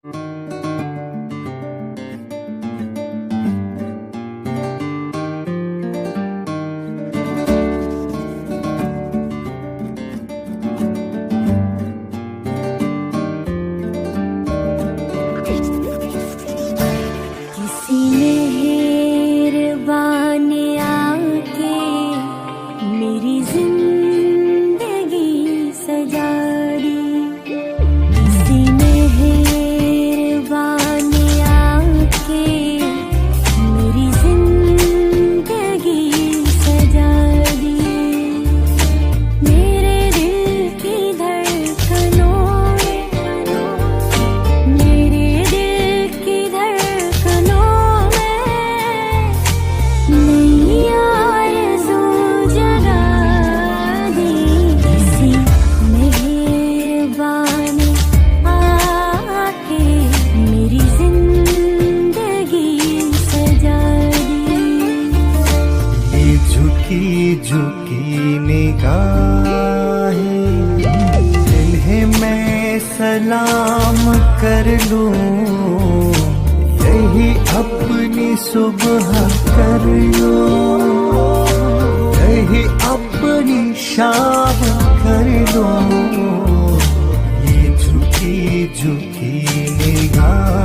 किसी मेहरबान आके मेरी जिंदगी सजा दी। किसी मेहरबान आके मेरी जिंदगी सजा दी। मेरे दिल की धड़कनों में, मेरे दिल की धड़कनों में नई आरज़ू जगा दी। किसी मेहरबान आके मेरी जिंदगी सजा दी। ये झुकी झुकी निगाहें, इन्हें मैं सलाम कर लूं। यही अपनी सुबह कर लूं, यही अपनी शाम कर लूं। ये झुकी झुकी निगाहें